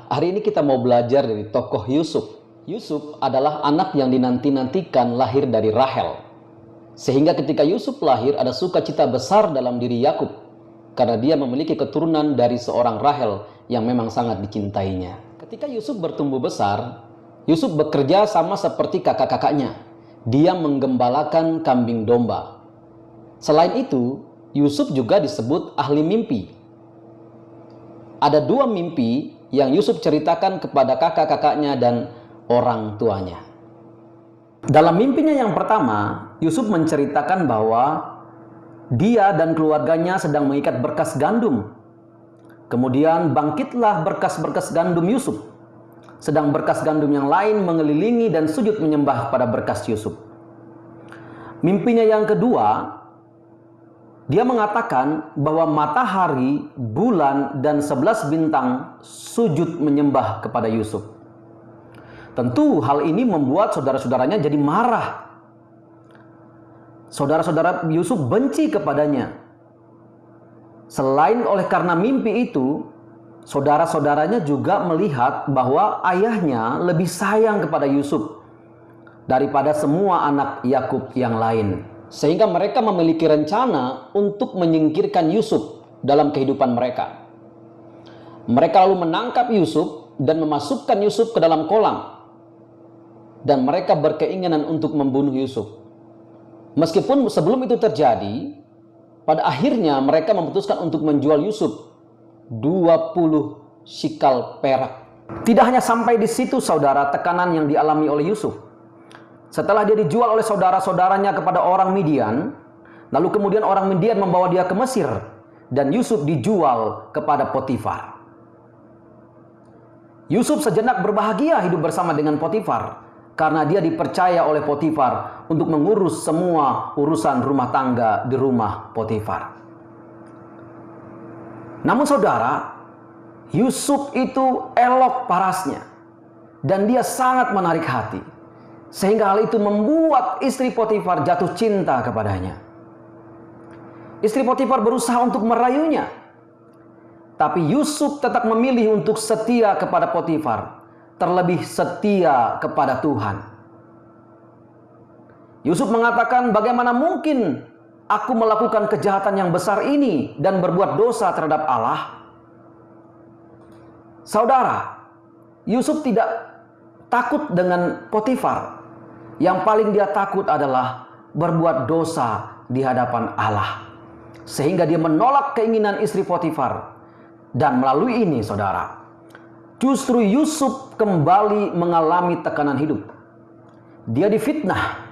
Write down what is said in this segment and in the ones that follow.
Hari ini kita mau belajar dari tokoh Yusuf. Yusuf adalah anak yang dinanti-nantikan lahir dari Rahel. Sehingga ketika Yusuf lahir ada sukacita besar dalam diri Yakub karena dia memiliki keturunan dari seorang Rahel yang memang sangat dicintainya. Ketika Yusuf bertumbuh besar, Yusuf bekerja sama seperti kakak-kakaknya. Dia menggembalakan kambing domba. Selain itu, Yusuf juga disebut ahli mimpi. Ada dua mimpi yang Yusuf ceritakan kepada kakak-kakaknya dan orang tuanya. Dalam mimpinya yang pertama, Yusuf menceritakan bahwa dia dan keluarganya sedang mengikat berkas gandum. Kemudian bangkitlah berkas-berkas gandum Yusuf. Sedang berkas gandum yang lain mengelilingi dan sujud menyembah pada berkas Yusuf. Mimpinya yang kedua, dia mengatakan bahwa matahari, bulan, dan 11 bintang sujud menyembah kepada Yusuf. Tentu hal ini membuat saudara-saudaranya jadi marah. Saudara-saudara Yusuf benci kepadanya. Selain oleh karena mimpi itu, saudara-saudaranya juga melihat bahwa ayahnya lebih sayang kepada Yusuf daripada semua anak Yakub yang lain. Sehingga mereka memiliki rencana untuk menyingkirkan Yusuf dalam kehidupan mereka. Mereka lalu menangkap Yusuf dan memasukkan Yusuf ke dalam kolam. Dan mereka berkeinginan untuk membunuh Yusuf. Meskipun sebelum itu terjadi, pada akhirnya mereka memutuskan untuk menjual Yusuf 20 shikal perak. Tidak hanya sampai di situ saudara, tekanan yang dialami oleh Yusuf. Setelah dia dijual oleh saudara-saudaranya kepada orang Midian, lalu kemudian orang Midian membawa dia ke Mesir, dan Yusuf dijual kepada Potifar. Yusuf sejenak berbahagia hidup bersama dengan Potifar, karena dia dipercaya oleh Potifar untuk mengurus semua urusan rumah tangga di rumah Potifar. Namun saudara, Yusuf itu elok parasnya, dan dia sangat menarik hati. Sehingga hal itu membuat istri Potifar jatuh cinta kepadanya. Istri Potifar berusaha untuk merayunya. Tapi Yusuf tetap memilih untuk setia kepada Potifar. Terlebih setia kepada Tuhan. Yusuf mengatakan, bagaimana mungkin aku melakukan kejahatan yang besar ini dan berbuat dosa terhadap Allah? Saudara, Yusuf tidak takut dengan Potifar. Yang paling dia takut adalah berbuat dosa di hadapan Allah. Sehingga dia menolak keinginan istri Potifar. Dan melalui ini saudara, justru Yusuf kembali mengalami tekanan hidup. Dia difitnah.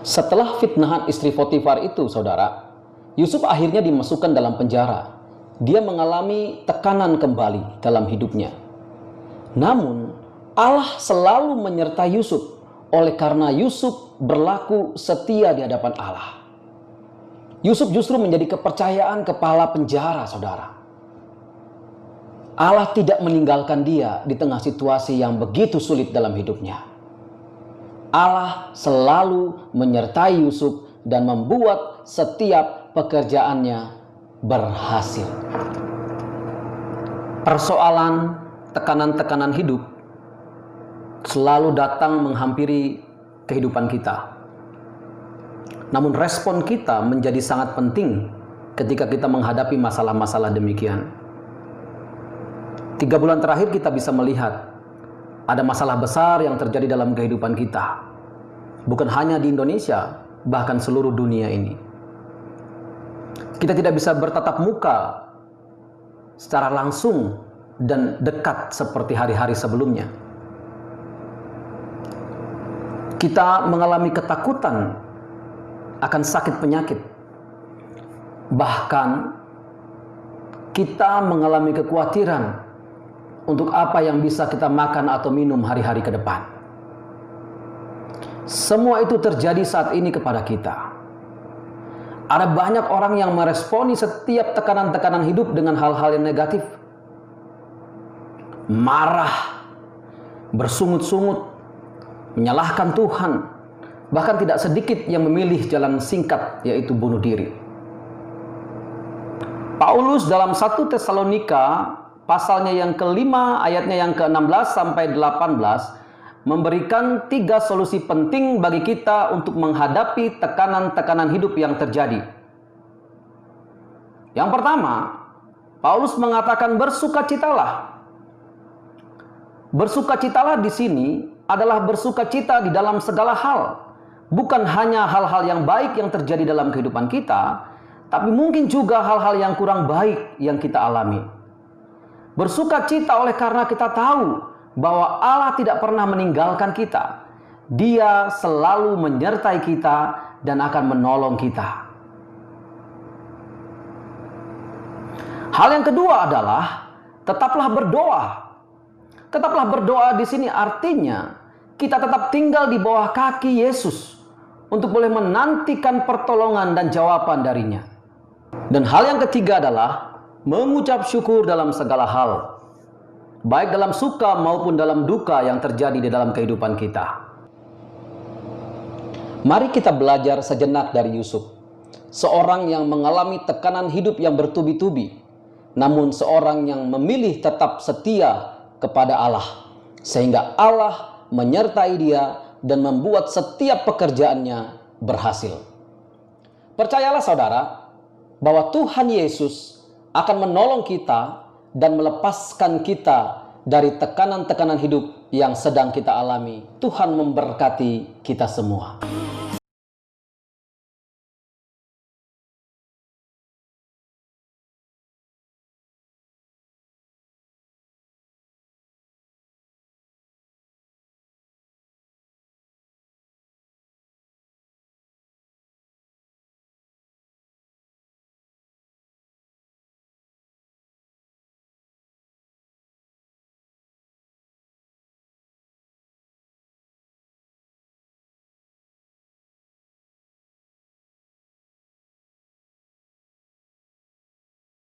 Setelah fitnahan istri Potifar itu saudara, Yusuf akhirnya dimasukkan dalam penjara. Dia mengalami tekanan kembali dalam hidupnya. Namun Allah selalu menyertai Yusuf. Oleh karena Yusuf berlaku setia di hadapan Allah. Yusuf justru menjadi kepercayaan kepala penjara, saudara. Allah tidak meninggalkan dia di tengah situasi yang begitu sulit dalam hidupnya. Allah selalu menyertai Yusuf dan membuat setiap pekerjaannya berhasil. Persoalan tekanan-tekanan hidup selalu datang menghampiri kehidupan kita. Namun respon kita menjadi sangat penting ketika kita menghadapi masalah-masalah demikian. 3 bulan terakhir kita bisa melihat ada masalah besar yang terjadi dalam kehidupan kita. Bukan hanya di Indonesia, bahkan seluruh dunia ini. Kita tidak bisa bertatap muka secara langsung dan dekat seperti hari-hari sebelumnya. Kita mengalami ketakutan akan sakit penyakit. Bahkan kita mengalami kekhawatiran untuk apa yang bisa kita makan atau minum hari-hari ke depan. Semua itu terjadi saat ini kepada kita. Ada banyak orang yang meresponi setiap tekanan-tekanan hidup dengan hal-hal yang negatif. Marah, bersungut-sungut, menyalahkan Tuhan. Bahkan tidak sedikit yang memilih jalan singkat, yaitu bunuh diri. Paulus dalam 1 Tesalonika pasalnya yang kelima, ayatnya yang ke-16 sampai 18, memberikan 3 solusi penting bagi kita untuk menghadapi tekanan-tekanan hidup yang terjadi. Yang pertama, Paulus mengatakan bersukacitalah. Bersukacitalah di sini adalah bersukacita di dalam segala hal. Bukan hanya hal-hal yang baik yang terjadi dalam kehidupan kita, tapi mungkin juga hal-hal yang kurang baik yang kita alami. Bersukacita oleh karena kita tahu bahwa Allah tidak pernah meninggalkan kita. Dia selalu menyertai kita dan akan menolong kita. Hal yang kedua adalah tetaplah berdoa. Tetaplah berdoa di sini artinya kita tetap tinggal di bawah kaki Yesus untuk boleh menantikan pertolongan dan jawaban darinya. Dan hal yang ketiga adalah mengucap syukur dalam segala hal, baik dalam suka maupun dalam duka yang terjadi di dalam kehidupan kita. Mari kita belajar sejenak dari Yusuf, seorang yang mengalami tekanan hidup yang bertubi-tubi, namun seorang yang memilih tetap setia kepada Allah, sehingga Allah menyertai dia dan membuat setiap pekerjaannya berhasil. Percayalah saudara, bahwa Tuhan Yesus akan menolong kita dan melepaskan kita dari tekanan-tekanan hidup yang sedang kita alami. Tuhan memberkati kita semua.